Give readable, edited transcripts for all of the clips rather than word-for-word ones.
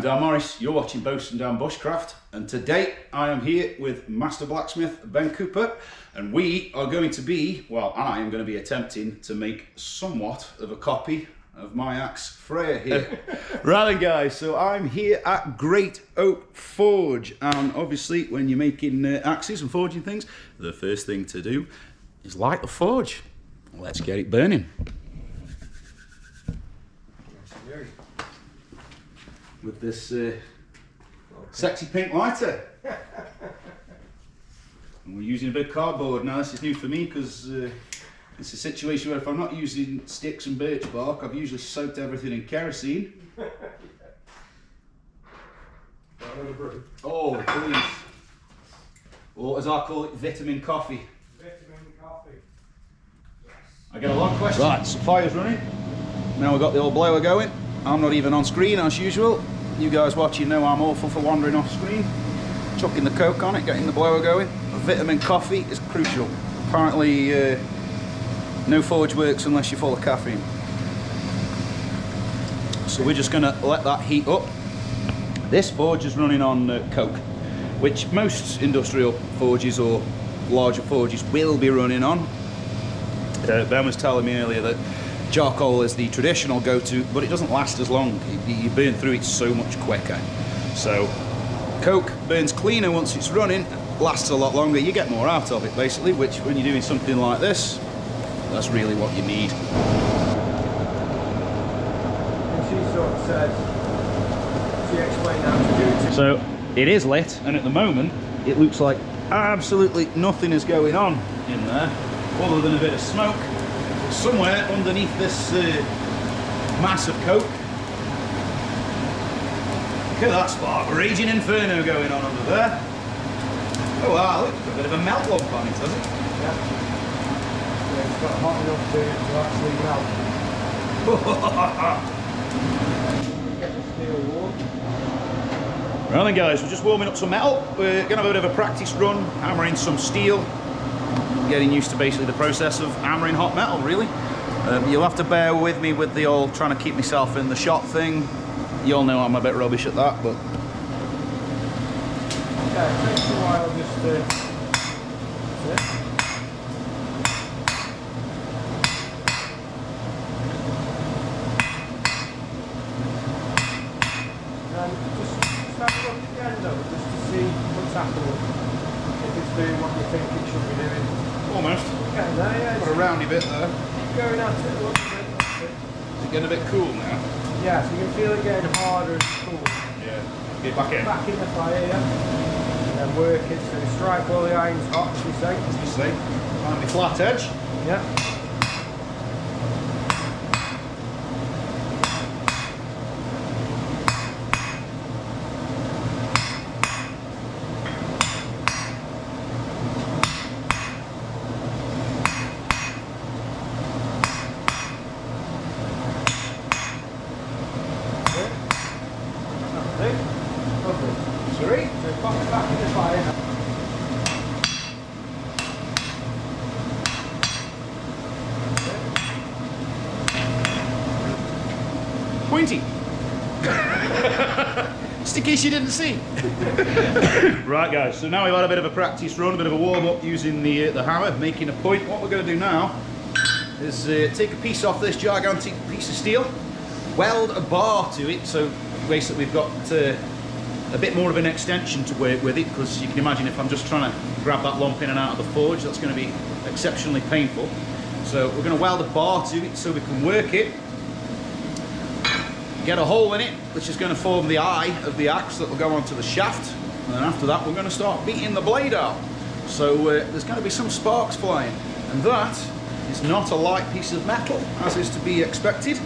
Dan Morris, you're watching Boatswain Dan Bushcraft, and today I am here with Master Blacksmith Ben Cooper, and we are going to be, well, I am going to be attempting to make somewhat of a copy of my axe Freya here. Right then guys, so I'm here at Great Oak Forge, and obviously when you're making axes and forging things, the first thing to do is light the forge. Let's get it burning. With this sexy pink lighter. And we're using a bit of cardboard. Now this is new for me because it's a situation where if I'm not using sticks and birch bark, I've usually soaked everything in kerosene. Oh please. Or as I call it, vitamin coffee. Vitamin coffee. Yes. I get a long question. Right, so fire's running. Now we've got the old blower going. I'm not even on screen as usual. You guys watching know I'm awful for wandering off screen. Chucking the coke on it, getting the blower going. Vitamin coffee is crucial. Apparently no forge works unless you're full of caffeine. So we're just going to let that heat up. This forge is running on coke, which most industrial forges or larger forges will be running on. Ben was telling me earlier that charcoal is the traditional go-to, but it doesn't last as long. You burn through it so much quicker. So coke burns cleaner once it's running, lasts a lot longer. You get more out of it basically, which when you're doing something like this, that's really what you need. And she sort of said, she explained how to do it. So it is lit, and at the moment it looks like absolutely nothing is going on in there other than a bit of smoke. Somewhere underneath this mass of coke. Look at that spark, raging inferno going on under there. Oh wow, look, a bit of a melt lump on it, has it? Yeah. Yeah, it's got hot enough to actually melt. Get the steel warm. Right then guys, we're just warming up some metal. We're going to have a bit of a practice run, hammering some steel. Getting used to basically the process of hammering hot metal, really. You'll have to bear with me with the old trying to keep myself in the shot thing. You all know I'm a bit rubbish at that, but... Yeah, it takes a while just to... And just have a look at the end of it, just to see what's happening. If it's doing what you think it should be doing. Almost. Getting there, yeah. Got a roundy bit there. Keep going at it, look at it, that's it. Is it getting a bit cool now? Yeah, so you can feel it getting harder and cool. Yeah. Get back in. Back in the fire, yeah. And then work it so you strike while the iron's hot, as you say. As you say, find the flat edge. Yeah. Sorry? So pop it back in the fire. Pointy. Just in case you didn't see. Right guys, so now we've had a bit of a practice run, a bit of a warm up using the hammer, making a point. What we're going to do now is take a piece off this gigantic piece of steel, weld a bar to it, so basically we've got a bit more of an extension to work with it, because you can imagine if I'm just trying to grab that lump in and out of the forge, that's going to be exceptionally painful. So we're going to weld a bar to it so we can work it, get a hole in it which is going to form the eye of the axe that will go onto the shaft, and then after that we're going to start beating the blade out. So there's going to be some sparks flying, and that is not a light piece of metal as is to be expected.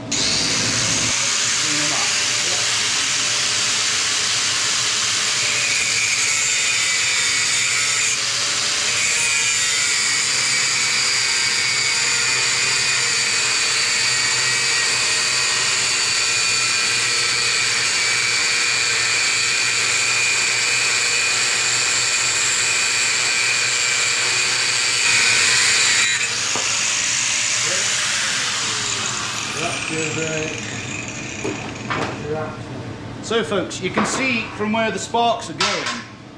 So folks, you can see from where the sparks are going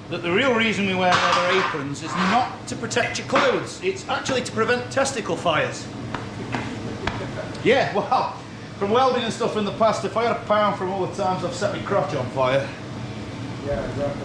that the real reason we wear leather aprons is not to protect your clothes, it's actually to prevent testicle fires. Yeah, well, from welding and stuff in the past, if I had a pound from all the times I've set my crotch on fire. Yeah, exactly.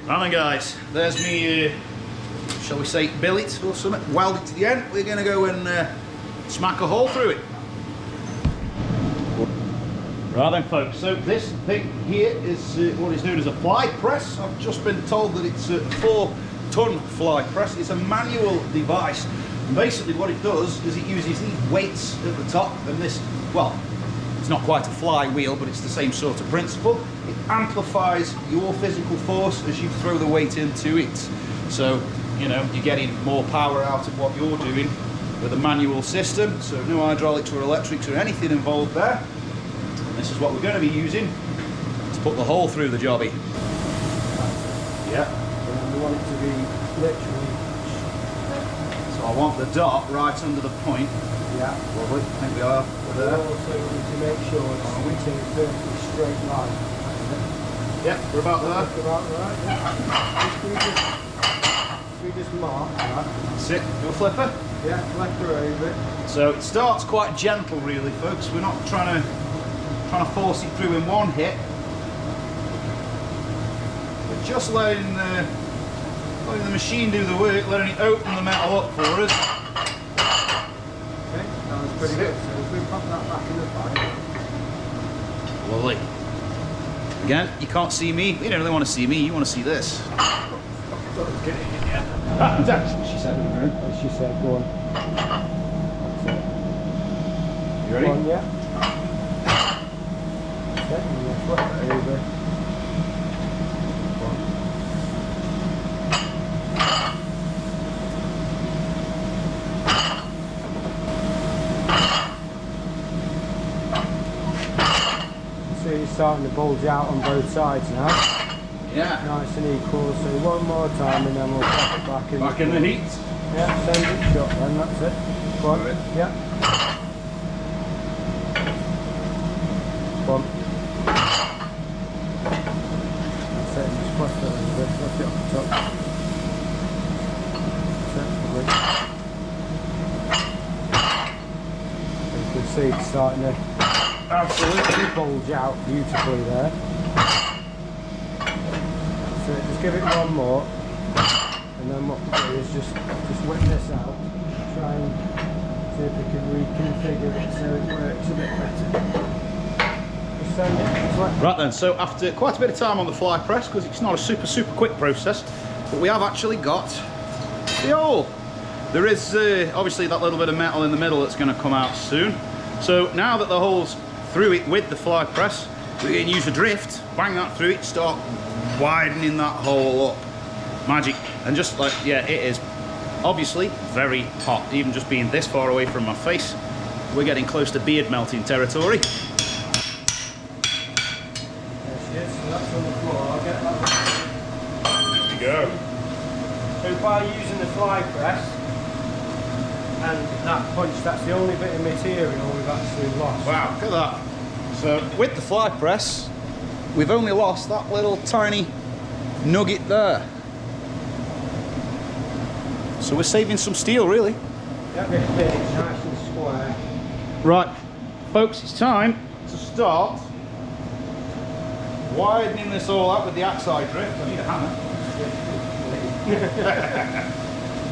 Right then guys, there's me, shall we say billet or something, weld it to the end. We're going to go and smack a hole through it. Right then folks, so this thing here is what is known as a fly press. I've just been told that it's a 4-ton fly press. It's a manual device. And basically what it does is it uses these weights at the top and this, well, it's not quite a flywheel, but it's the same sort of principle. It amplifies your physical force as you throw the weight into it. So, you know, you're getting more power out of what you're doing with a manual system. So no hydraulics or electrics or anything involved there. And this is what we're going to be using to put the hole through the jobby. Yeah. And we want it to be literally. So I want the dot right under the point. Yeah. Lovely. I think we are. But also we need to make sure it's in a perfectly straight line. Yeah, we're about there. That's about right. Yeah. We just mark that. That's it. Your flipper. Yeah, left her over. So it starts quite gentle, really, folks. We're not trying to force it through in one hit. We're just letting the machine do the work, letting it open the metal up for us. Okay, that was pretty good. So if we pop that back in the pipe. Lovely. Again, you can't see me. You don't really want to see me. You want to see this. Get it in, yeah. That's what she said. As she said, go on. You ready? Go on, yeah. Okay, and we'll flip it over. Go on. So you're starting to bulge out on both sides now. Yeah. Nice and equal. So one more time and then we'll pop it back in. Back in the heat. Yeah, send it shut then, that's it. Go on. Right. Yeah. Go on. That's it, just push it a little bit, lift it up the top. That's it, you can see it's starting to Absolutely. bulge out beautifully there. So just give it one more. And then what we'll do is just whip this out, try and see if we can reconfigure it so it works a bit better. Just send it, just Right then, so after quite a bit of time on the fly press, because it's not a super quick process, but we have actually got the hole. There is obviously that little bit of metal in the middle that's going to come out soon. So now that the hole's through it with the fly press, we can use a drift, bang that through it, start widening that hole up. Magic. And just like, yeah, it is obviously very hot, even just being this far away from my face. We're getting close to beard melting territory. There she is, so that's on the floor. I'll get that. There you go. So by using the fly press and that punch, that's the only bit of material we've actually lost. Wow, look at that. So with the fly press, we've only lost that little tiny nugget there. So we're saving some steel, really. Get this bit nice and square. Right, folks, it's time to start widening this all out with the axe eye drift. I need a hammer.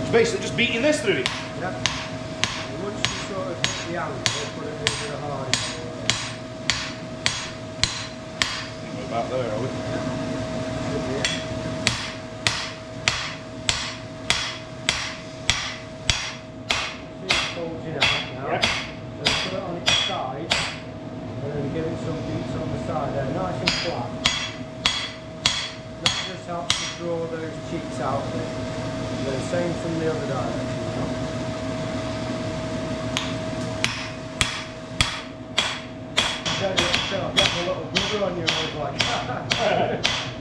It's basically just beating this through it. Yep. And once you sort of hit the angle, put it over the high. We're about there, are we? Should be it. See it's bulging out now. Yeah. So put it on its side and then give it some beats on the side there, nice and flat. That just helps to draw those cheeks out a bit. And then same from the other direction now. I'll get the little brother on you and I was like,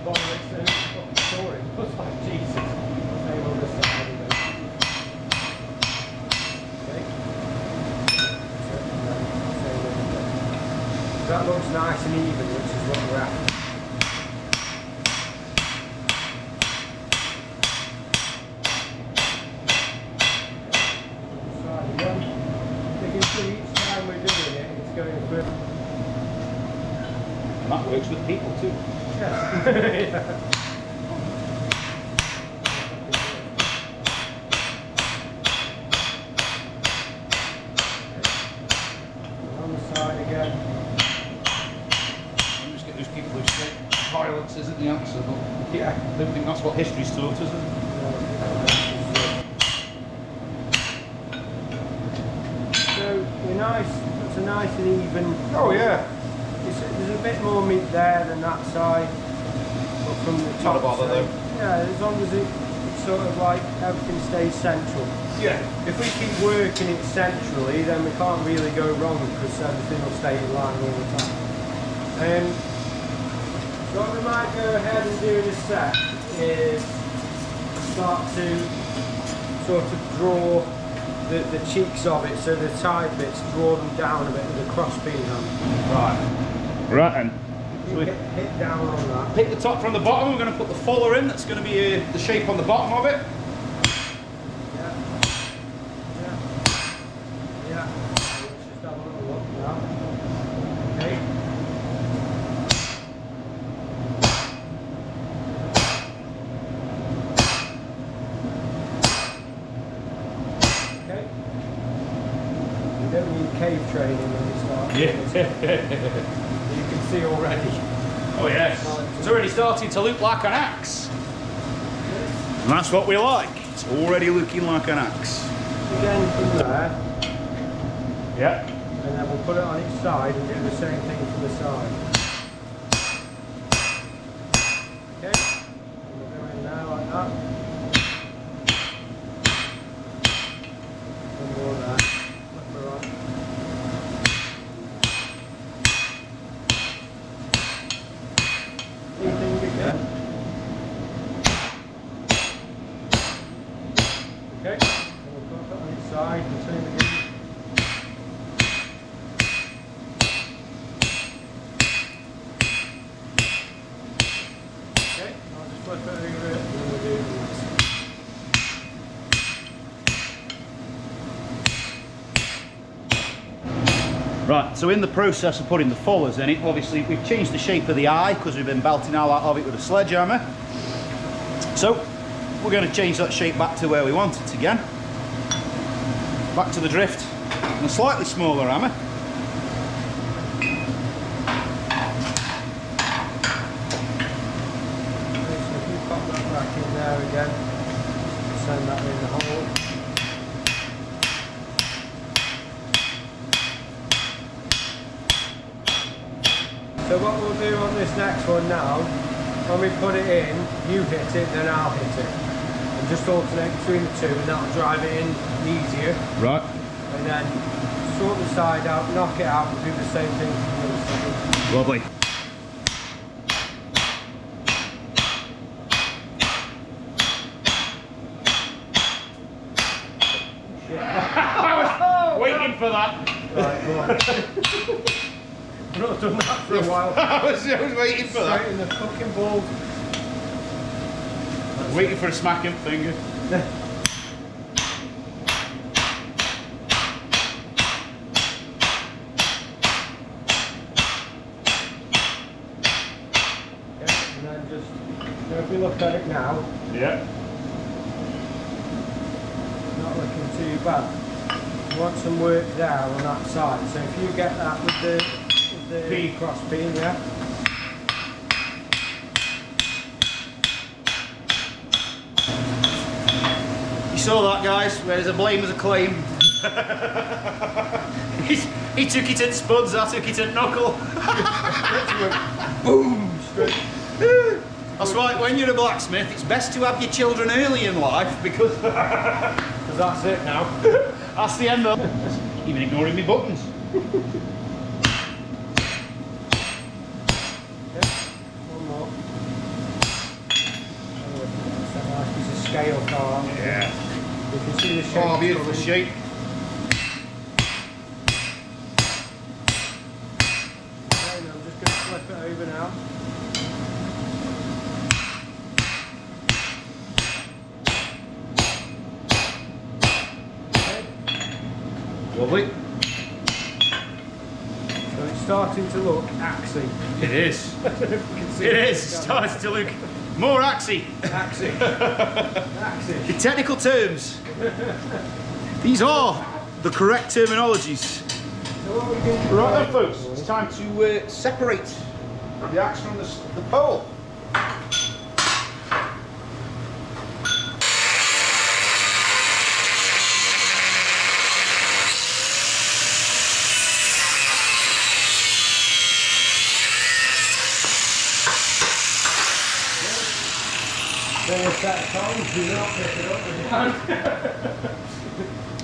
Bonnie makes the fucking story. I was like, Jesus. Same on this side anyway. Okay. That looks nice and even, which is what we're after. Side again. You can see each time we're doing it, it's going through. And that works with people too. Yeah. On the side again. You just get those people who say violence isn't the answer, but Yeah. I don't think that's what history's taught us, is it? So we're nice. It's a nice and even. Oh yeah. There's a bit more meat there than that side, but from the top. Not a bother so, though. Yeah, as long as it's sort of like everything stays central. Yeah. If we keep working it centrally, then we can't really go wrong because everything will stay in line all the time. So what we might go ahead and do in a sec is start to sort of draw the cheeks of it, so the side bits, draw them down a bit with a crossbeam hammer. Right. Right, and You hit down on that. pick the top from the bottom. We're going to put the fuller in. That's going to be the shape on the bottom of it. Yeah. Yeah. Yeah. Let's just have a little look now. Okay. Okay. You don't need cave training when you start. Yeah. You can see already. Oh yes. It's already starting to look like an axe. And that's what we like. It's already looking like an axe. Again from there, Yeah. and then we'll put it on its side and do the same thing from the side. Okay? And we'll go in there like that. One more there. Flip her on. Anything again. Okay? And we'll put it on its side and same again. Okay, I'll just flip it over it and then we'll do the next. Right, so in the process of putting the fullers in it, obviously we've changed the shape of the eye because we've been belting all out of it with a sledgehammer. So we're going to change that shape back to where we want it again. Back to the drift and a slightly smaller hammer. Okay, so if you pop that back in there again, send that in the hole. So what we'll do on this next one now, when we put it in, you hit it, then I'll hit it. And just alternate between the two, and that'll drive it in easier. Right. And then sort the side out, knock it out, and do the same thing for the other side. Lovely. I was waiting for that. Right, go on. I've not done that for a while. I was waiting for Straight that. in the fucking balls. Waiting for a smacking finger. Okay, and then just, so if we look at it now, Yeah. not looking too bad. You want some work there on that side. So if you get that with the Beam. cross beam, yeah. You saw that, guys. Where there's a blame, there's a claim. he took it at Spuds, I took it at Knuckle. Boom! Straight. That's why when you're a blacksmith, it's best to have your children early in life because Because that's it now. that's the end of even ignoring me buttons. One more. Oh, that's a nice piece of scale car. Yeah. You can see the shape. Oh, beautiful shape. Okay, now I'm just going to flip it over now. Okay. Lovely. So it's starting to look axy. It is. You can see It is. Starts to look more axy. Axy. Axy. In technical terms, these are the correct terminologies. So what we can do Right then, folks, it's time to separate the axe from the pole. Then a set of tongs, do not pick it up with your hand.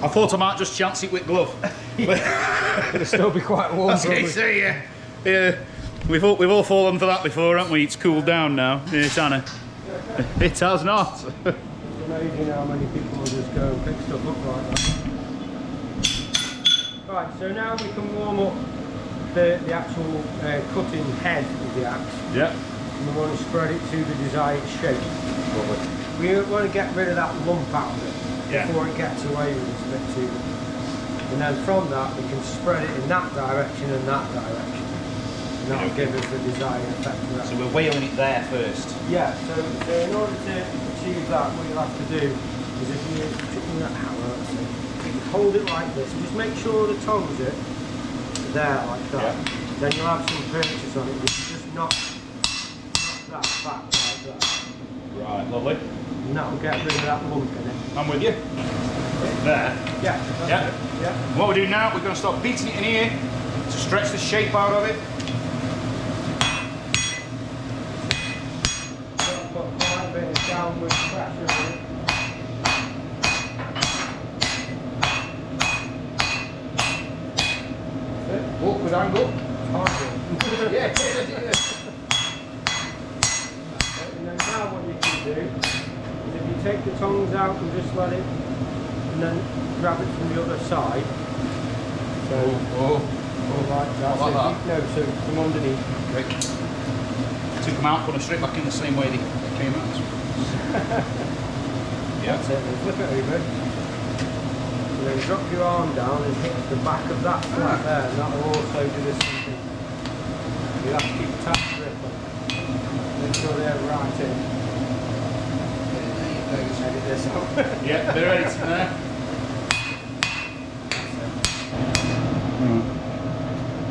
I thought I might just chance it with glove. It'll still be quite warm. I was going to say, yeah. We've all fallen for that before, haven't we? It's cooled down now. Yes, Anna. It has not. It's amazing how many people will just go and pick stuff up like that. Right, so now we can warm up the actual cutting head of the axe. Yeah. And we want to spread it to the desired shape. We want to get rid of that lump out of it before it gets away with us a bit too much. And then from that we can spread it in that direction and that direction. And that will give us the desired effect for that. So we're whaling it there first. Yeah, so in order to achieve that, what you'll have to do is if you're picking that hammer, let's see, you hold it like this, and just make sure the tongs are there like that. Yeah. Then you'll have some purchase on it, you can just knock that back like that. Right, lovely. And that will get rid of that lump in it. I'm with you. There. Yeah, that's Yeah. it. Yeah. What we're doing now, we're going to start beating it in here to stretch the shape out of it. Don't put quite a bit of downward pressure on it. That's it. Awkward angle. Horrible. Yeah. And then now what you can do is if you take the tongs out and just let it, and then grab it from the other side. So, like that. Like that? No, so from underneath. Okay. Took them out, put them straight back in the same way they came out. Yeah. That's it, then flip it over. And then drop your arm down and hit the back of that flat there, and that will also do the same thing. You'll have to keep a tight grip on it. Make sure they're right in. Edit this out. Yeah, they're ready to there.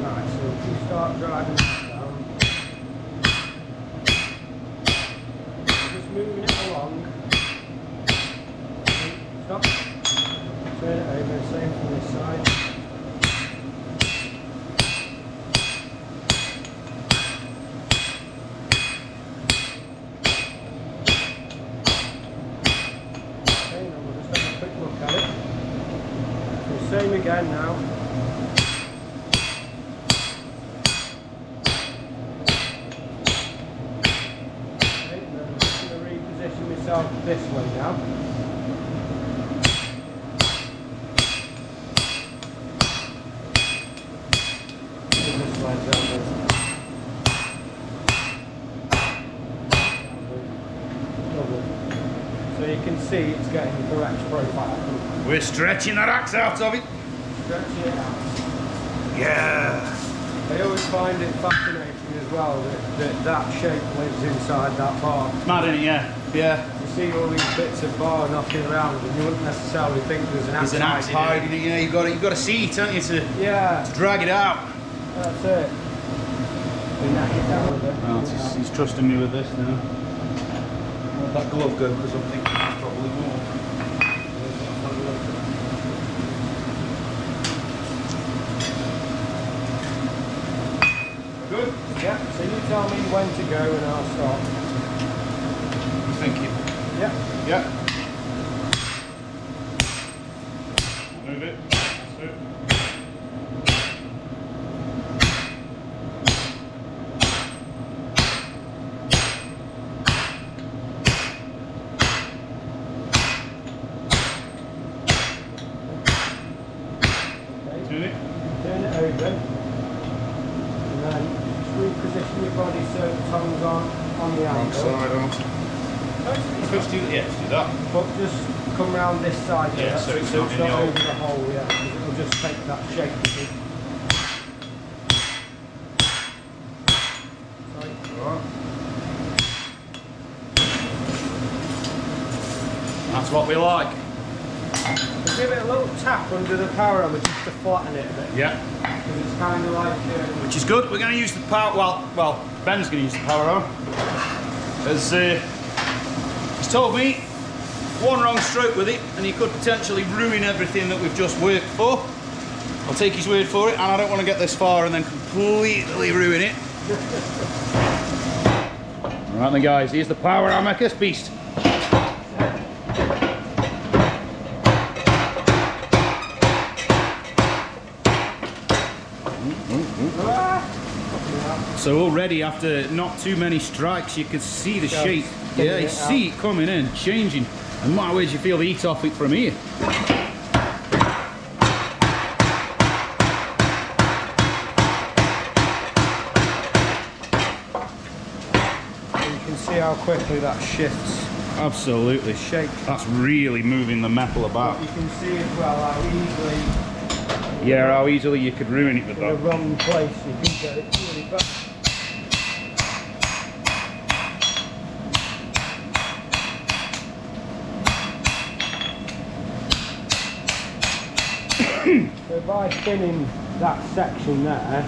Right, so if you start driving that down, just moving it along. Stop. Turn it over, same from this side. Okay, now we'll just have a quick look at it. So same again now. Okay, and then I'm just going to reposition myself this way now. And this way down this. Lovely. So you can see it's getting the correct profile. We're stretching that axe out of it. Stretching it out. Yeah. I always find it fascinating as well that shape lives inside that bar. Mad in it, yeah. Yeah. You see all these bits of bar knocking around and you wouldn't necessarily think there's an axe. There's an axe hiding it, yeah. You've got to see it, haven't you, to Yeah, drag it out. that's it. We knock it down a bit. Oh, he's trusting me with this now. Let that glove go because I'm thinking there's probably more. tell me when to go and I'll stop. Thank you. Yeah. Yeah. Move it. That's it. Turn it. Turn it over. And then just reposition your body so the tongue's on the Wrong angle. side on. Supposed to do, yeah, let's do that. But just come round this side Yeah, here, so it's not not in the hole. over the hole, yeah. 'Cause it'll just take that shape. you see. Sorry. That's what we like. We'll give it a little tap under the power hammer just to flatten it a bit. Yeah. Because it's kind of like... Which is good. We're going to use the power, well, Ben's going to use the power arm. As he's told me, one wrong stroke with it and he could potentially ruin everything that we've just worked for. I'll take his word for it, and I don't want to get this far and then completely ruin it. Right then guys, here's the power hammer, this beast. So already after not too many strikes you can see the shape. Yeah, you see it coming in, changing. And my words, you feel the heat off it from here. You can see how quickly that shifts. Absolutely. Shape. That's really moving the metal about. You can see as well how easily Yeah, how easily you could ruin it with in the that. wrong place you can get it really back. So by thinning that section there,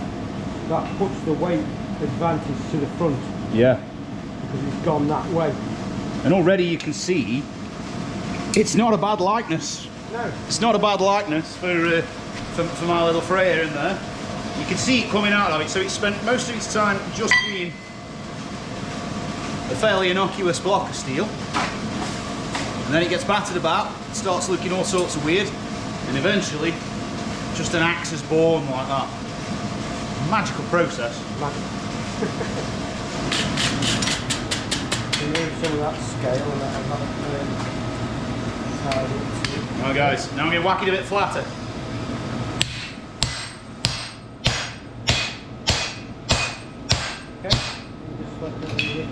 that puts the weight advantage to the front Yeah. because it's gone that way. And already you can see it's not a bad likeness. No. It's not a bad likeness for my little Freya in there. You can see it coming out of it, so it spent most of its time just being a fairly innocuous block of steel. And then it gets battered about, starts looking all sorts of weird, and eventually just an axe is born like that. Magical process. Remove some of that scale and that tied it to. Now guys, now I'm going to whack it a bit flatter. Okay, you just let it leave.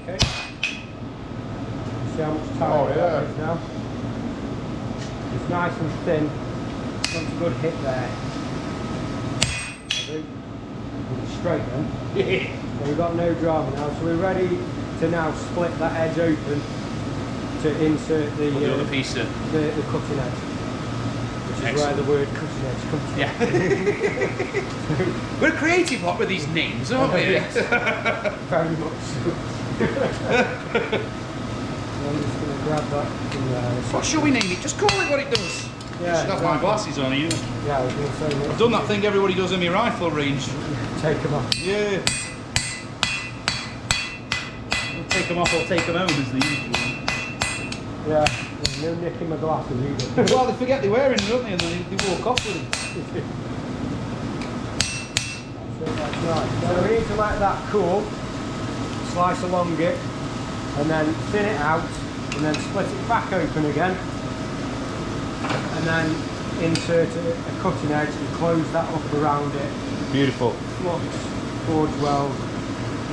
Okay. See how much tighter that is now? It's nice and thin. Wants a good hit there. Straight then. So we've got no drama now, so we're ready to now split that edge open to insert the other piece in. the cutting edge, which is where the word cutting edge comes from. Yeah. We're creative lot with these names, aren't we? Yes. Very much so. I'm just going to grab that from there. What shall we name it? Just call it what it does. Yeah, I should have my glasses on here. Yeah, I was going to say I've done that thing everybody does in my rifle range. Take them off. Yeah. I'll take them off or take them home as the usual. Yeah, there's no nicking my glasses either. Well, they forget they're wearing them, don't they? And then they walk off with them. So that's nice. So we need to let that cool, slice along it, and then thin it out, and then split it back open again, and then insert a cutting edge and close that up around it. Beautiful. Flux, forge weld,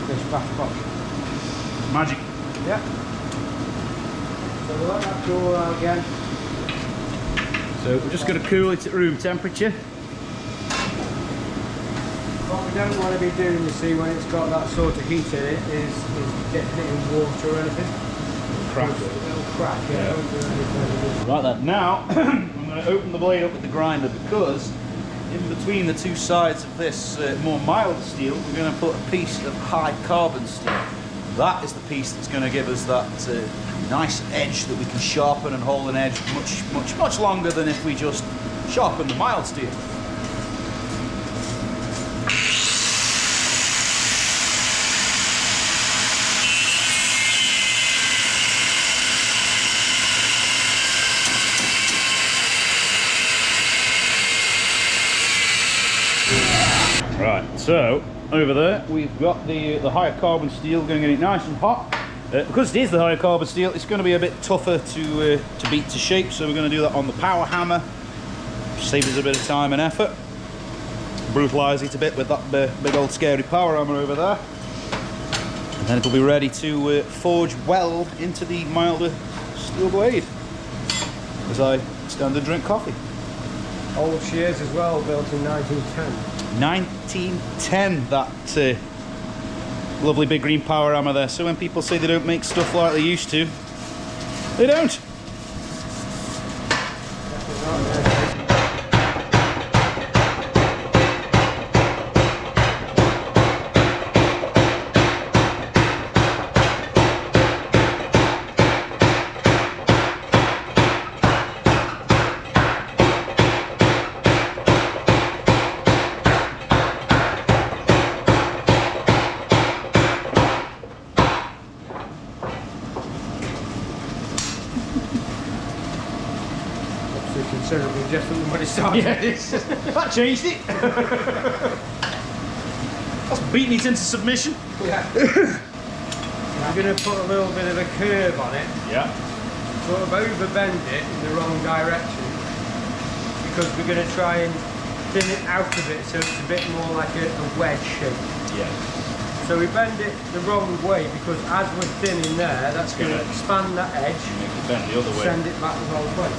this back box. Magic. Yeah. So we'll let that cool out again. So we're just going to cool it at room temperature. What we don't want to be doing, you see, when it's got that sort of heat in it, is getting it in water or anything. Crack. It'll crack, yeah. It won't do anything. Right then. Now, I'm going to open the blade up with the grinder because in between the two sides of this more mild steel, we're going to put a piece of high carbon steel. That is the piece that's going to give us that nice edge that we can sharpen and hold an edge much longer than if we just sharpen the mild steel. Right, so over there we've got the higher carbon steel, going to get it nice and hot. Because it is the higher carbon steel, it's going to be a bit tougher to beat to shape, so we're going to do that on the power hammer. Save us a bit of time and effort. Brutalise it a bit with that big old scary power hammer over there. And then it'll be ready to forge weld into the milder steel blade as I stand and drink coffee. Old shears as well, built in 1910. 1910, that lovely big green power hammer there. So when people say they don't make stuff like they used to, they don't. Considerably different than when it started. Yeah, that changed it. That's beating it into submission. Yeah. I'm going to put a little bit of a curve on it. Yeah. Sort of overbend it in the wrong direction, because we're going to try and thin it out a bit so it's a bit more like a wedge shape. Yeah. So we bend it the wrong way, because as we're thinning there, that's going to expand that edge. Make it bend the other way. Send it back the wrong way.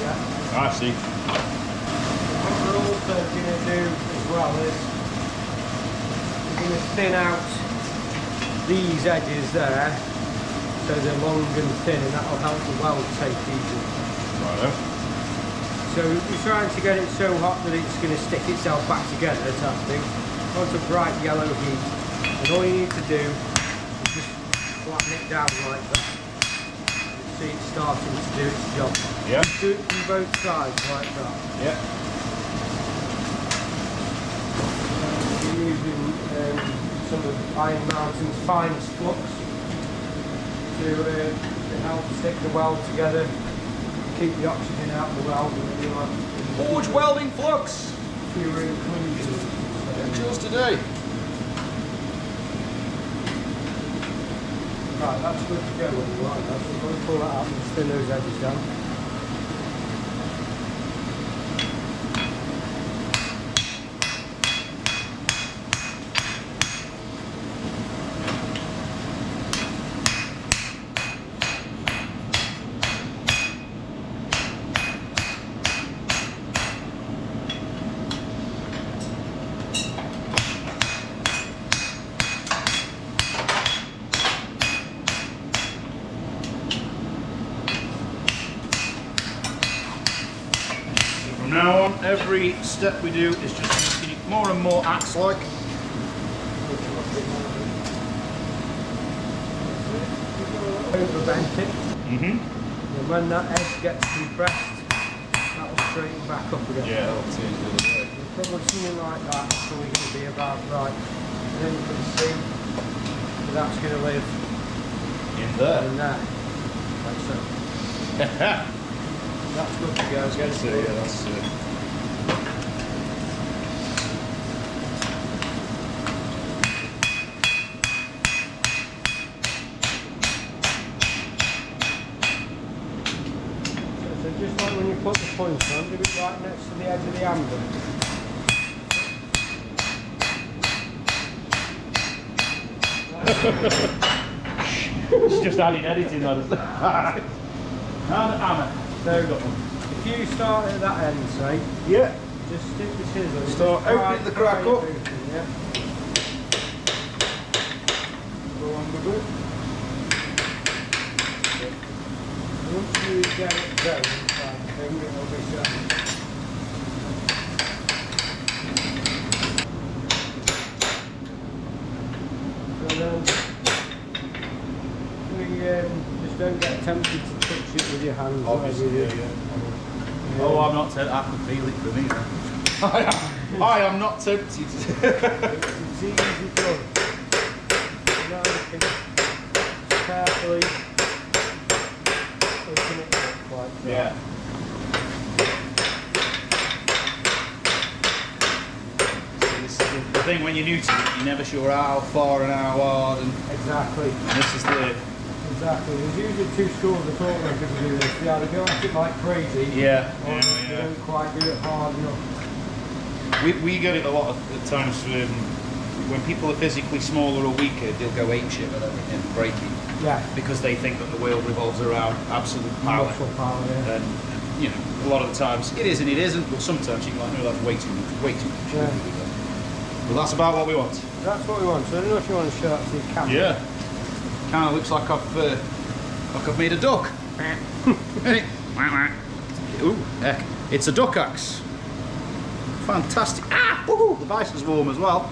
Yeah. I see. What we're also going to do as well is we're going to thin out these edges there, so they're long and thin, and that will help the weld take easier. Righto. So we're trying to get it so hot that it's going to stick itself back together, type thing. Want a bright yellow heat, and all you need to do is just flatten it down like that. See it's starting to do its job. Yeah. Do it from both sides like that. Yeah. We're using some of Iron Mountain's finest flux to help stick the weld together, keep the oxygen out of the weld, and Forge welding flux. fewer inclusions. Choose today. Right, that's good to go when you like that. So we're going to pull that up and thin those edges down. From now on, every step we do is just making it more and more axe-like. Overbent it, Mm-hmm. and when that edge gets compressed, that will straighten back up again. Yeah, that'll change the other way. Probably something like that is probably going to be about right. And then you can see that that's going to live In there. in there, like so. That's good to go. That's it, yeah, that's it. So just like when you put the point on, do it right next to the edge of the handle. It's just adding editing, that is. And hammer. There we go. If you start at that end, say, Yeah. just stick the chisel. Start just opening the crack up. Yeah. Go on the good. Once you get it going, thing, it'll be set. So then, just don't get tempted to touch it with your hands. Obviously, yeah. Oh, I'm not tempted. I can feel it for me. I am not tempted. It's easy done. Now you can carefully open it up like that. Yeah. This is the thing when you're new to it, you're never sure how far and how hard, and Exactly. this is the Exactly. There's usually two schools of thought when people do this. They either go at it like crazy, or they don't quite do it hard enough. We get it a lot of times when people are physically smaller or weaker, they'll go apeshit at everything, breaking, Yeah. because they think that the world revolves around absolute power. Muscle power, yeah. And you know, a lot of the times it is and it isn't, but sometimes you can like, no, that's way too much. Yeah. Well, that's about what we want. That's what we want. So I don't know if you want to show that to your camera. Yeah. Kind of looks like I've made a duck. Ooh, heck. It's a duck axe. Fantastic. Ah, woohoo, the vice is warm as well.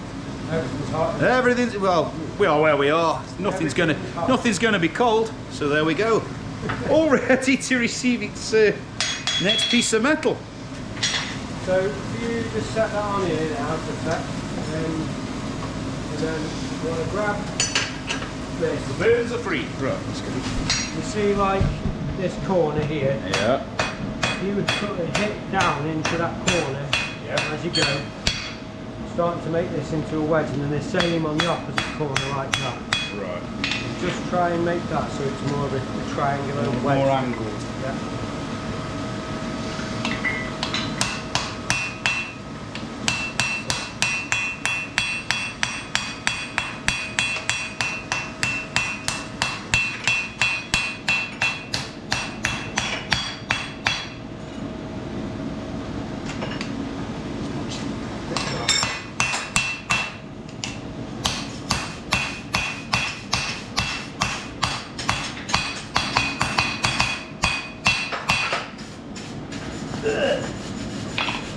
Everything's hot. Everything's, well, we are where we are. Nothing's gonna be cold. So there we go. All ready to receive its next piece of metal. So if you just set that on here now for a sec, and then you want to grab this. The birds are free. Right, let's go. You see like this corner here, Yeah. you would sort of hit down into that corner as you go, starting to make this into a wedge, and then the same on the opposite corner like that. Right. And just try and make that so it's more of a triangular wedge. More angled. Yeah.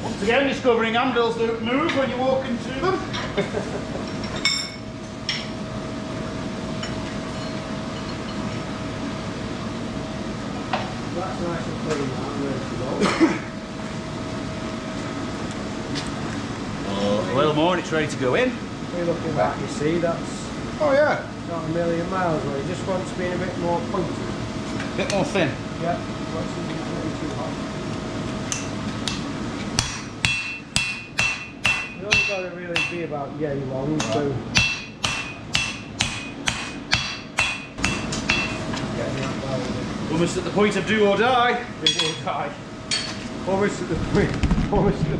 Once again, discovering anvils don't move when you're walking through them. That's nice and clean now, and ready to go. Oh, a little more and it's ready to go in. We're looking back, you see, that's Oh yeah. not a million miles away. Just wants to be a bit more pointy. Bit more thin. Yeah, wants to be too hot. You only got to really be about yay long, so getting that well. Almost at the point of do or die. It will die. Almost at the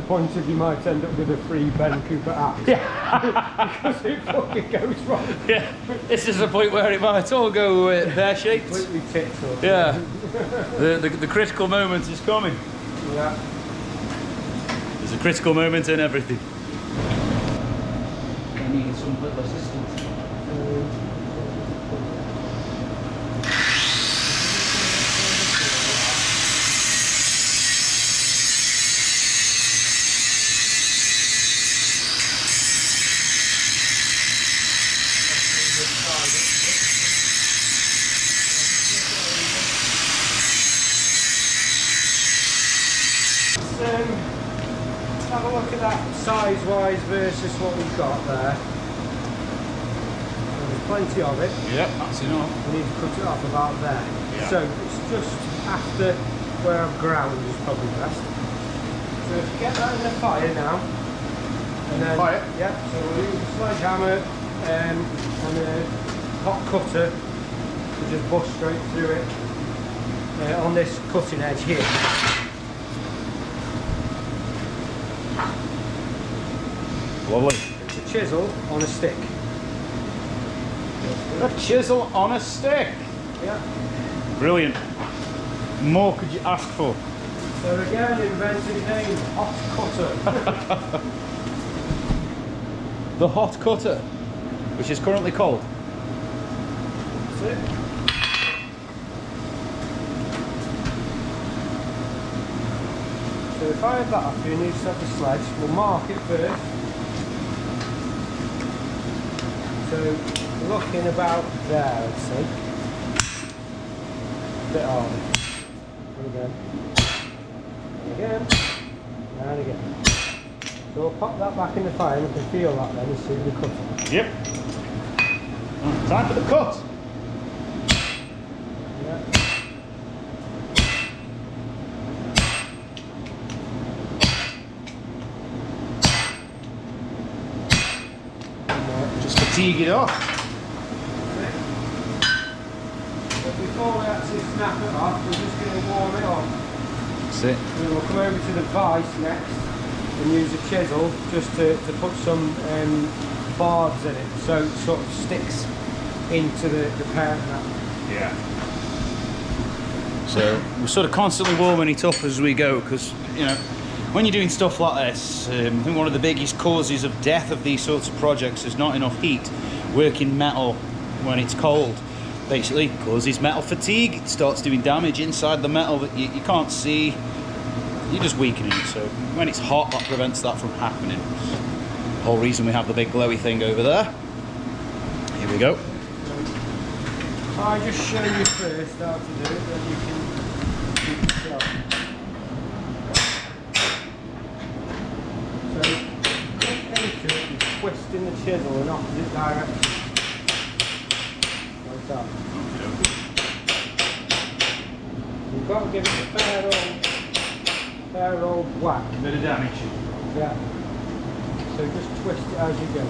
point of you might end up with a free Ben Cooper axe. Yeah. Because it fucking goes wrong. Yeah. This is the point where it might all go pear-shaped. Completely ticked up. Yeah. The critical moment is coming. Yeah. There's a critical moment in everything. I needed some little assistance. Let's have a look at that size-wise versus what we've got there. There's plenty of it. Yep, that's enough. We need to cut it off about there. Yeah. So it's just after where I've ground is probably best. So if you get that in the fire now, and then Fire? yeah, so we'll use a sledgehammer and a hot cutter to just bust straight through it on this cutting edge here. Lovely. It's a chisel on a stick. A chisel on a stick. Yeah. Brilliant. More could you ask for? So again, invented name, hot cutter. The hot cutter, which is currently cold. That's it. So if I have that off, you need to set the sledge. We'll mark it first. So looking about there, I'd say. bit harder. And again. And again. And again. So we'll pop that back in the fire and we can feel that then as soon as we cut it. Yep. Time for the cut. Yeah. Just fatigue it off. But before we actually snap it off, we're just going to warm it up. That's it. And then we'll come over to the vice next and use a chisel just to put some barbs in it so it sort of sticks into the parent nut. Yeah. So we're sort of constantly warming it up as we go, because you know, when you're doing stuff like this, I think one of the biggest causes of death of these sorts of projects is not enough heat. Working metal when it's cold basically causes metal fatigue. It starts doing damage inside the metal that you can't see. You're just weakening it. So when it's hot, that prevents that from happening. The whole reason we have the big glowy thing over there. Here we go. I just show you first how to do it, then you can do it yourself. So, cut into it and twist in the chisel in opposite direction. Like that. You've got to give it a fair old whack. Bit of damage. Yeah. So just twist it as you go.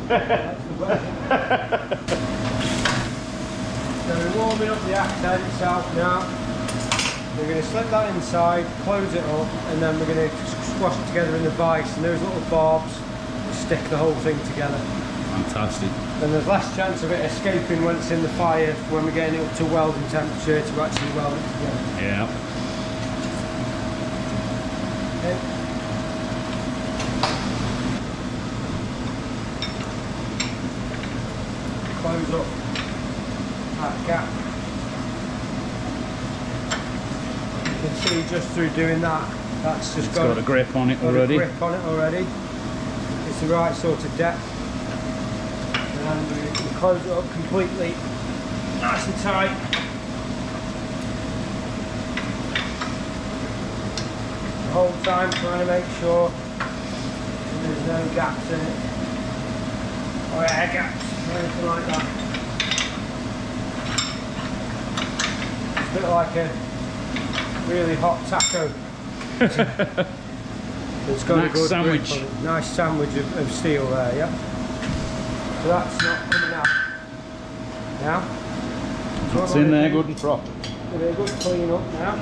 That's the way. So we're warming up the accent itself now. We're going to slip that inside, close it up, and then we're going to squash it together in the vice, and those little barbs stick the whole thing together. Fantastic. Then there's less chance of it escaping when it's in the fire when we're getting it up to welding temperature to actually weld it together. Yeah. Okay. Close up that gap. You can see just through doing that, that's just It's got a grip on it got already. a grip on it already. It's the right sort of depth. And we can close it up completely, nice and tight. The whole time trying to make sure there's no gaps in it, or air gaps, or anything like that. It's a bit like a really hot taco. It's got Nice a good sandwich. grip on it. Nice sandwich of steel there, yeah. So that's not coming out now. So It's in there good and proper. give it a good clean up now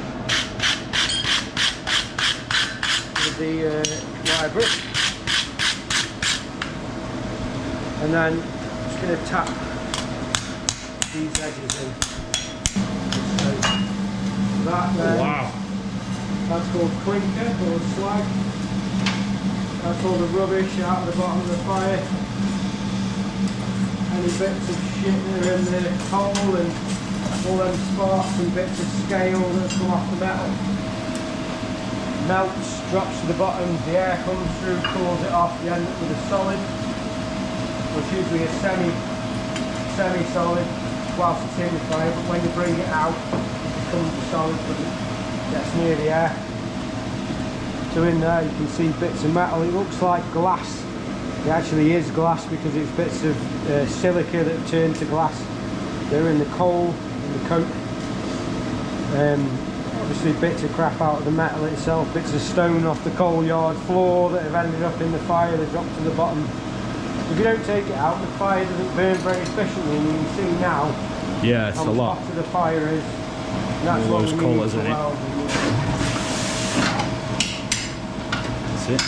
with the wire grip, and then just going to tap these edges in. So that then, Wow. that's called clinker or slag. That's all the rubbish out of the bottom of the fire. Any bits of shit that are in the coal and all them sparks and bits of scale that come off the metal. Melts, drops to the bottom, the air comes through, cools it off, you end up with a solid, which usually is semi-solid whilst it's in the fire, but when you bring it out, it becomes a solid when it gets near the air. So in there you can see bits of metal, it looks like glass. It actually is glass because it's bits of silica that have turned to glass. They're in the coal and the coke. Obviously bits of crap out of the metal itself, bits of stone off the coal yard floor that have ended up in the fire, they drop to the bottom. If you don't take it out, the fire doesn't burn very efficiently, and you can see now Yeah, it's how a lot. hot the fire is. And that's All what those we colours need to in it. weld. That's it.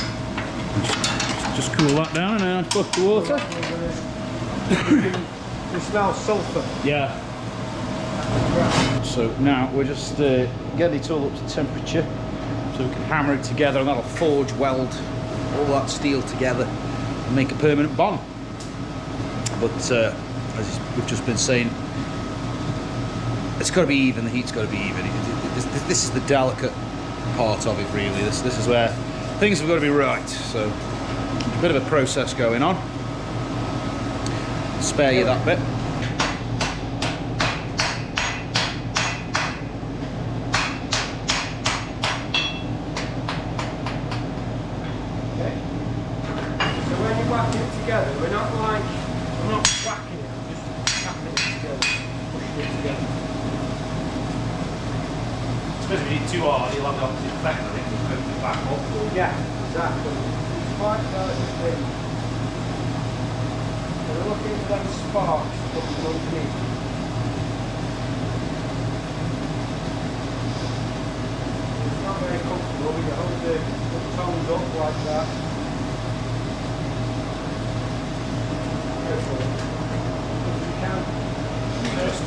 Just cool that down and then I'd put the water. You smell sulphur. Yeah. So now we're just getting it all up to temperature so we can hammer it together, and that'll forge weld all that steel together and make a permanent bond. But as we've just been saying, it's got to be even, the heat's got to be even. This is the delicate part of it really. This is where things have got to be right. So a bit of a process going on. Spare you that bit. Together, we're not like, we're not whacking it, we're just tapping it together, pushing it together. I suppose if you need too hard, you'll have the opposite effect, I think, you'll open it back up. Yeah, exactly. It's quite thin. So we're looking for them sparks coming underneath. It's not very comfortable, you hold the tongues up like that. Just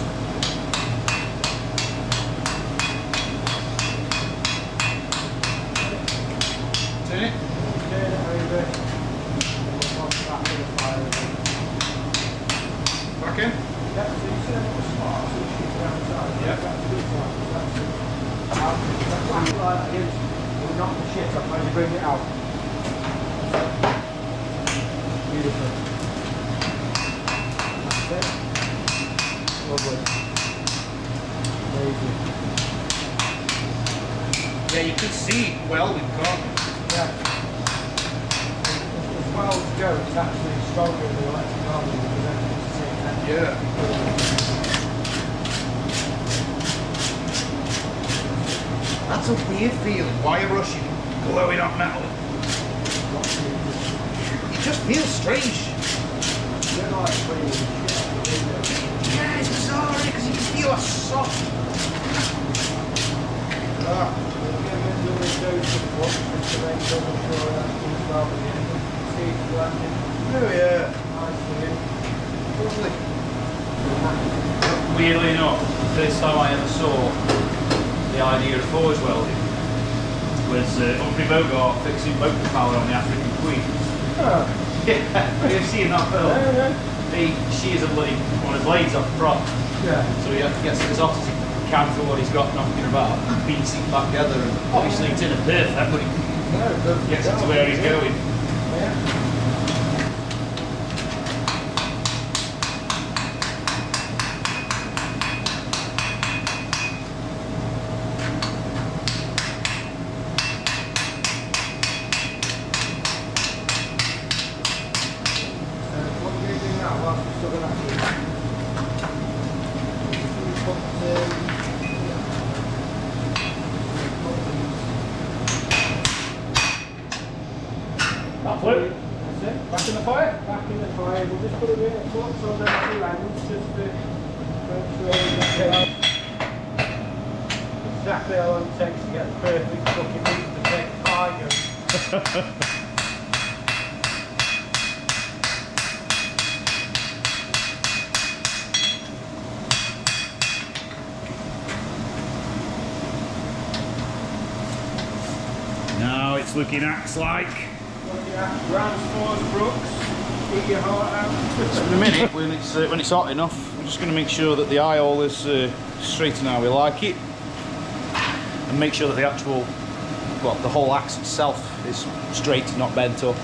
turn it. Turn it over, and we'll pop it back in the fire again. Back in. Yeah, so you see that sparks that shoot down the side? Yeah. That's good one. That's it. That's whack it like that against it. We'll knock the shit off as you bring it out. Beautiful. That's it. Lovely. Amazing. Yeah, you could see welding, can't you? Yeah. As well as go, it's actually stronger than the electric welding because everything's the same temperature. Yeah. That's a weird feeling. Wire brushing, glowing on metal. It just feels strange. They're like cleaning shit. Yeah, it's bizarre because you can feel a soft. We'll give it the windows to watch just to make double sure that things well at the end. See it's blending. Oh yeah. Nicely in. Lovely. Weirdly enough, the first time I ever saw the idea of forge welding was Humphrey Bogart fixing motor power on the African Queen. Oh, Yeah, you've seen that film. yeah. He shears a bloody one of the blades off the prop, Yeah. so he gets it as hot as he can for what he's got knocking about, beats it back together, and obviously it's in a perfect, but he No, it doesn't gets it to go, where he's yeah. going. Yeah. What are you doing now whilst we're still going to That flew. That's it. Back in the fire. Back in the fire. We'll just put a bit of flux on them two ends just to make sure we get exactly how long it takes to get the perfect fucking meat to take the fire going. Now it's looking axe-like. Ransford Brooks, eat your heart out. So in a minute, when it's hot enough, we're just going to make sure that the eye hole is straight and how we like it, and make sure that the actual, well, the whole axe itself is straight and not bent up,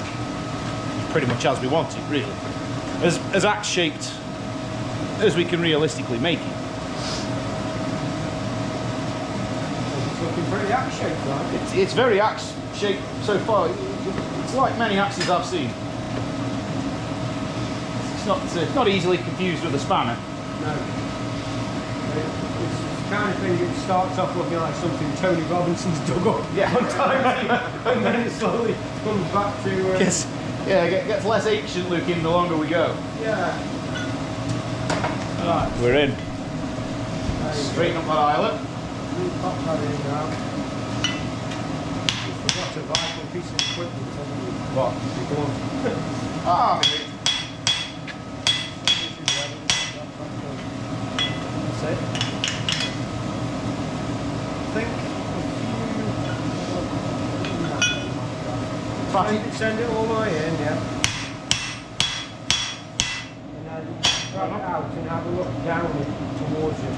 pretty much as we want it, really, as axe shaped as we can realistically make it. It's looking pretty axe-shaped, right? It's very axe shaped so far. It's like many axes I've seen. It's not easily confused with a spanner. No. It's the kind of thing that starts off looking like something Tony Robinson's dug up Yeah. on time, and then it slowly comes back to... Gets less ancient looking the longer we go. Yeah. Right, we're in. There you Straighten go. up that eyelet. We'll pop that in now. Forgot a vital piece of equipment, haven't you? What? Go on. Ah, wait. That's it. I think Fatty. send it all the way in, yeah. And then grab it out and have a look down it towards you.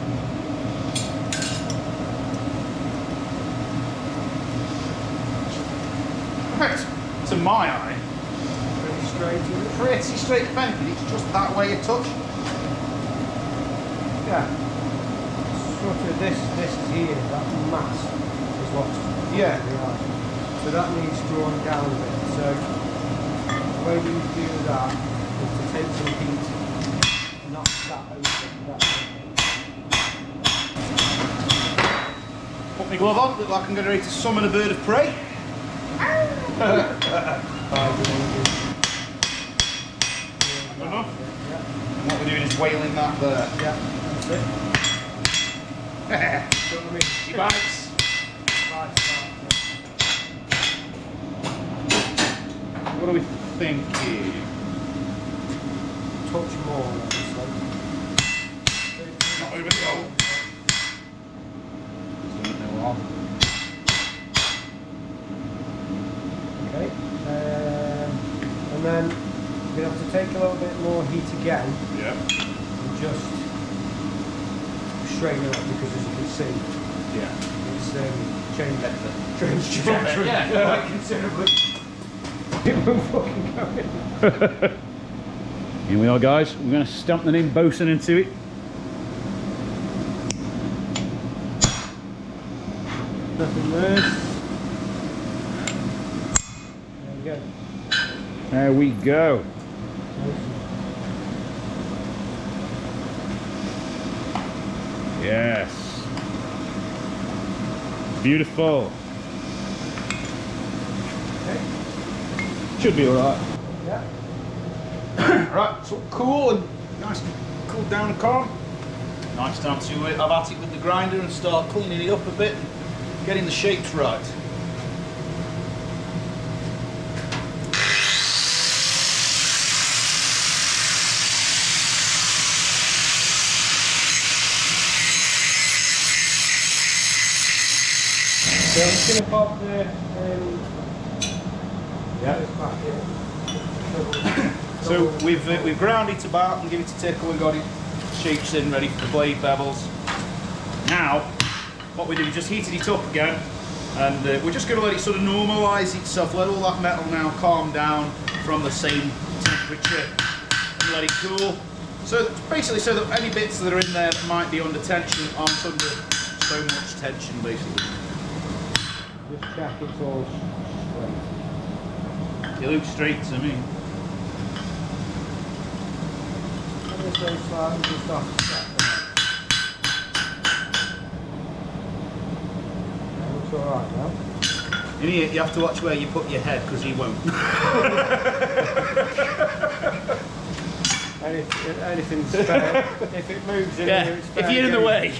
fact, to my eye, Pretty straight. Isn't it? pretty straight to pen. It's just that way you touch. Yeah. Sort of this here, that mass is what's Yeah. behind. So that needs drawn down a bit. So the way we do that is to take some heat, knock that open. Put my glove on, look like I'm getting ready to summon a bird of prey. Enough? Yeah, And what we're doing is whaling that there. yeah, that's it. Don't let me She bites. What are we thinking? Touch more, obviously. Not over the hole. Okay. And then we have to take a little bit more heat again Yeah. and just straighten it up because, as you can see, Yeah. it's changed Yeah. quite considerably. It will fucking go in. Here we are, guys. We're going to stamp the name Bosun into it. Nothing there. There we go. There we go. Yes. Beautiful. Okay. Should be alright. Yeah. Right, so cool and nice and cool down and calm. Nice time to have at it with the grinder and start cleaning it up a bit and getting the shapes right. So I'm just going to pop the this back here. So we've ground it about and give it a tickle. We've got it shapes in ready for the blade bevels. Now, what we do, we just heated it up again, and we're just going to let it sort of normalise itself. Let all that metal now calm down from the same temperature, and let it cool. So basically, so that any bits that are in there that might be under tension aren't under so much tension, basically. Just check it's all straight. It looks straight to me. This way slightly just off the track. That looks alright now. In here, you have to watch where you put your head because he won't. Anything's fair. If it moves in here, it's fair if you're in the game. way,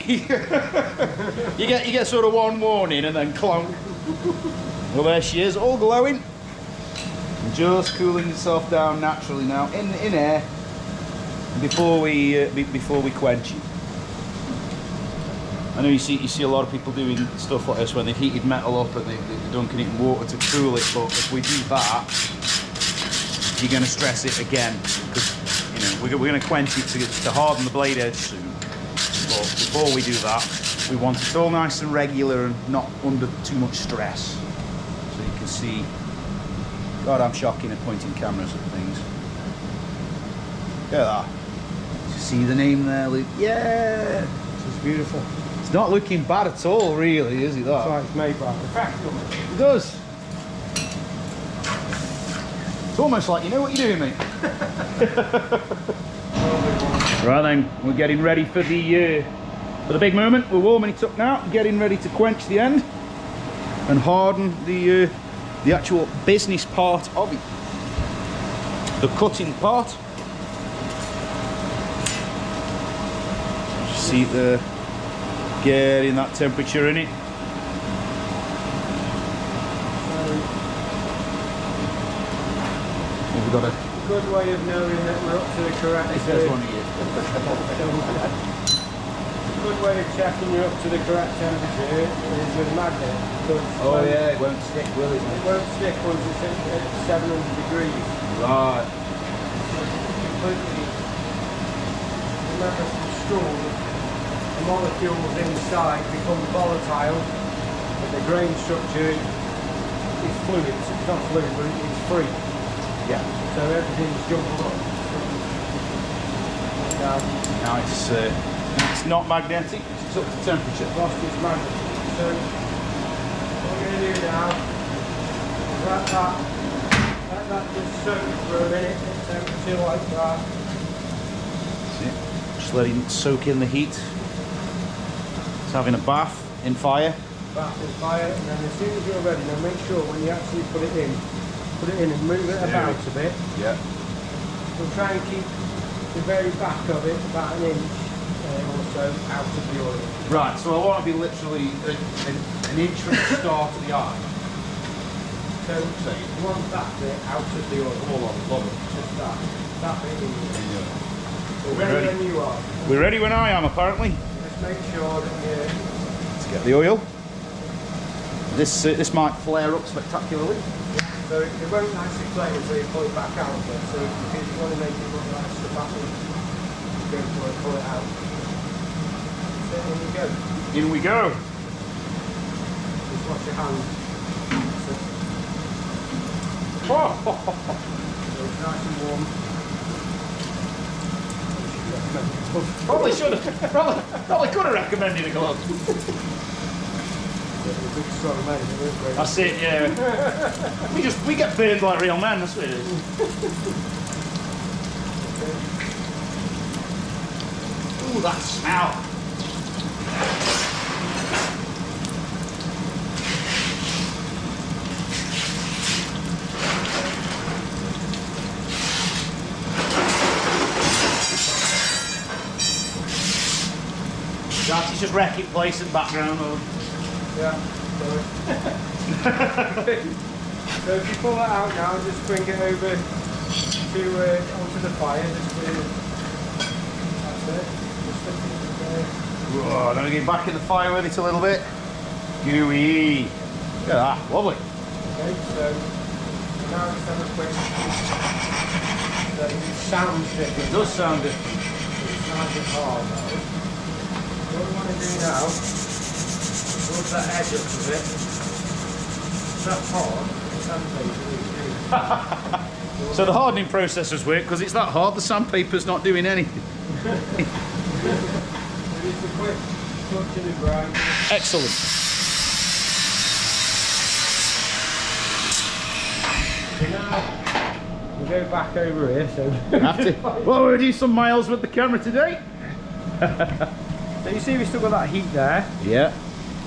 you get sort of one warning and then clonk. Well, there she is, all glowing, just cooling itself down naturally now in air before we quench it. I know you see a lot of people doing stuff like this when they've heated metal up and they're dunking it in water to cool it, but if we do that, you're going to stress it again because we're going to quench it to harden the blade edge soon. But before we do that, we want it all nice and regular and not under too much stress. So you can see, God, I'm shocking at pointing cameras at things. Look at that. See the name there, Luke? Yeah! This is beautiful. It's not looking bad at all, really, is it, that? That's why it's made by the factory. It does. It's almost like you know what you're doing, mate. Right then, we're getting ready for the big moment. We're warming it up now, getting ready to quench the end and harden the actual business part of it. The cutting part. See the getting that temperature in it. We've got a Good way of knowing that we're up to the correct. there's one of you. Good way of checking you're up to the correct temperature is with a magnet. Oh yeah, it won't stick, will it? It won't stick once it's at 700 degrees. Right. Completely. Remember some straw, the molecules inside become volatile, but the grain structure it's fluid. It's not fluid, but it's free. Yeah. So everything's jumping up. Down. Now it's not magnetic. It's up to temperature. Lost its magnet. So what we're going to do now is let that just soak for a minute at temperature like that. See it? Just letting it soak in the heat. It's having a bath in fire. Back in fire, and then as soon as you're ready, now make sure when you actually put it in and move it about a bit. Yeah. We'll try and keep the very back of it about an inch or so out of the oil. Right, so I want to be literally an inch from the start of the eye. So you want that bit out of the oil. Hold on, love it. Just that bit in the oil. We're Ready ready. when you are. We're ready when I am, apparently. Just make sure that you... Let's get the oil. This might flare up spectacularly. So it won't actually flame until you pull it back out of it. So if you want to make it look like the back, go for it, pull it out. So in you go. In we go. Just wash your hands. So it's nice and warm. Probably should have. Probably could have recommended a glove. Big strong man, isn't it? That's it, yeah. we get burned like real men, that's what it is. Ooh, that smell. That's just wrecking place in the background. Or... Yeah. So if you pull that out now, just bring it over to onto the fire. That's it. Just stick it there. Whoa, let me get back in the fire with it a little bit. Gooey. Look at that, lovely. Okay, so now just have a quick. So it sounds different. It does sound different. It's nice and hard though. What we want to do now, towards that edge up of it. It's that hard. The sandpaper is doing. So the hardening processes work because it's that hard, the sandpaper's not doing anything. It is a quick touch in the grind. Excellent. So now we'll go back over here. So Have to. Well, we'll do some miles with the camera today. So you see we've still got that heat there. Yeah.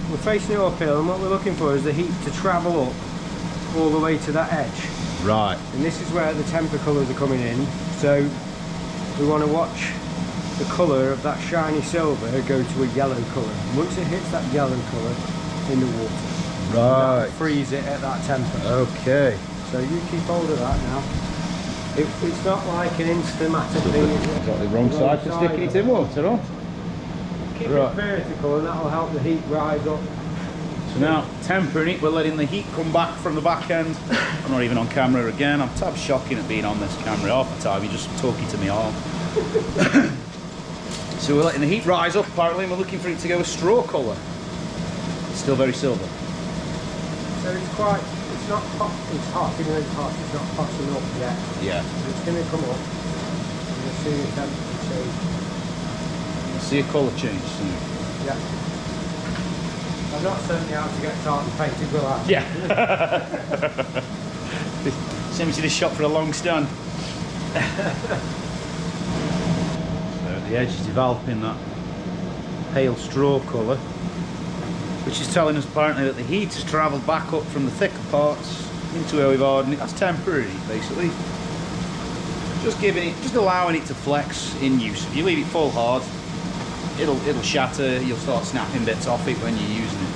We're facing it uphill and what we're looking for is the heat to travel up all the way to that edge. Right. And this is where the temper colours are coming in. So we want to watch the colour of that shiny silver go to a yellow colour. Once it hits that yellow colour in the water, Right. freeze it at that temper. Okay. So you keep hold of that now. It's not like an instamatic thing. Got the wrong side for sticking it in water, huh? Keep Right. it vertical and that'll help the heat rise up. So now, tempering it, we're letting the heat come back from the back end. I'm not even on camera again. I'm tab shocking at being on this camera half the time. You're just talking to me arm. So we're letting the heat rise up apparently, and we're looking for it to go a straw colour. It's still very silver. So it's not hot, it's hot, even though it's hot, it's not hot enough yet. Yeah. So it's going to come up, and you'll see the temperature change. You'll see a colour change soon. Yeah. I'm not certainly out to get tartan painted, will I? Yeah. Send me to this shop for a long stand. So the edge is developing that pale straw colour, which is telling us apparently that the heat has travelled back up from the thicker parts into where we've hardened it. That's temporary, basically. Just allowing it to flex in use. If you leave it full hard, it'll shatter. You'll start snapping bits off it when you're using it.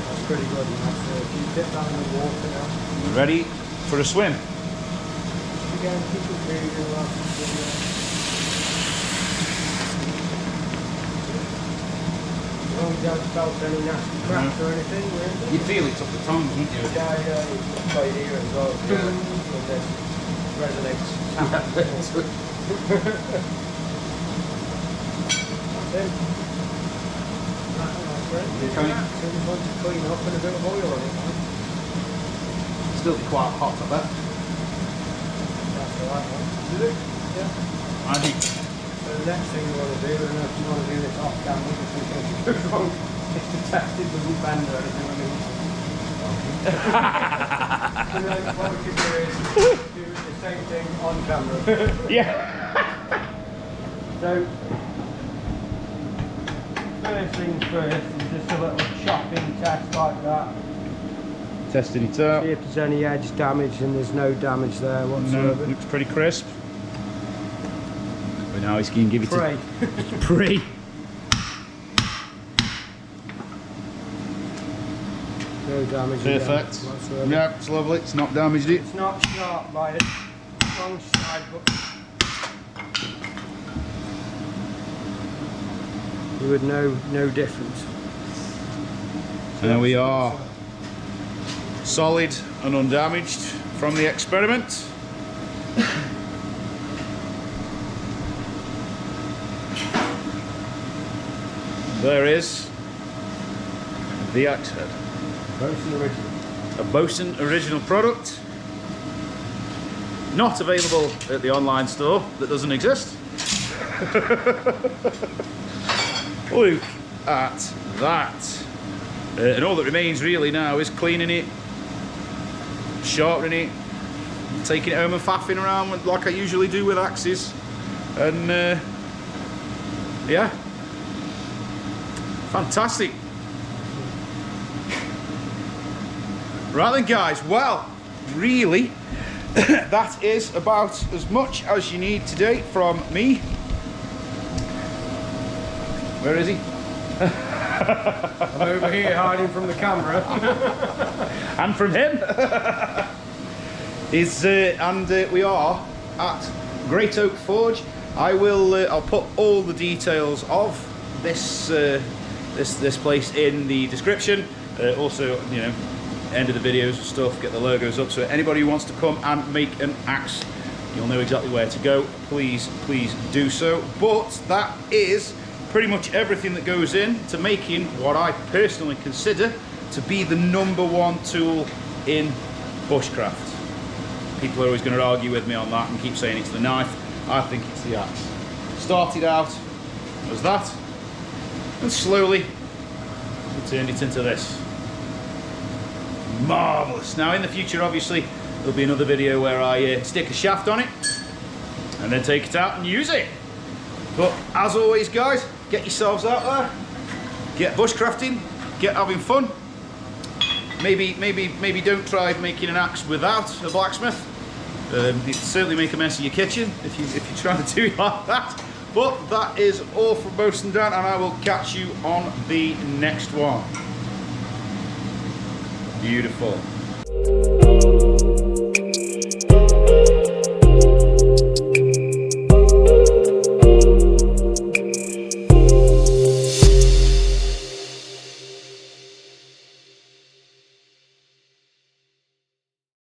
That's pretty good. So if you dip that in the water now, You ready for a swim? again, keep it moving. As long as you haven't felt any nasty cracks or anything, really. You feel it up the tongue, don't you? Yeah, it's right here as well. And then resonates. That's it. Can you? So just want to clean up and a bit of oil on it. Still be quite hot up there. That's the right one. Is it? Yeah. I think. So the next thing you want to do, I don't know if you want to do this off camera, just in case it goes wrong, is to test it doesn't bend or anything on it. So then what we could do is do the same thing on camera. Yeah. So, first things first is just a little chopping test like that. Testing it See out. if there's any edge damage, and there's no damage there No, whatsoever. looks pretty crisp. But now he's going to give it Pray. a pre. No damage again Perfect. whatsoever. Yeah, it's lovely. It's not damaged it. It's not sharp by it. Wrong side, but you would know no difference. There we are. Solid and undamaged from the experiment. There is the axe head. Bosun original. A Bosun original product. Not available at the online store that doesn't exist. Look at that. And all that remains really now is cleaning it, sharpening it, taking it home and faffing around with, like I usually do with axes. And yeah, fantastic. Right then guys, well, really, that is about as much as you need today from me. Where is he? I'm over here hiding from the camera. And from him. We are at Great Oak Forge. I'll put all the details of this this place in the description. Also, you know, end of the videos and stuff, get the logos up, so anybody who wants to come and make an axe, you'll know exactly where to go. Please do so. But that is pretty much everything that goes in to making what I personally consider to be the #1 tool in bushcraft. People are always going to argue with me on that and keep saying it's the knife. I think it's the axe. Started out as that, and slowly we turned it into this. Marvellous. Now in the future, obviously, there'll be another video where I stick a shaft on it and then take it out and use it. But as always guys, get yourselves out there, get bushcrafting, get having fun. Maybe don't try making an axe without a blacksmith. It'll certainly make a mess of your kitchen if you try to do it like that. But that is all from Bosun Dan, and I will catch you on the next one. Beautiful.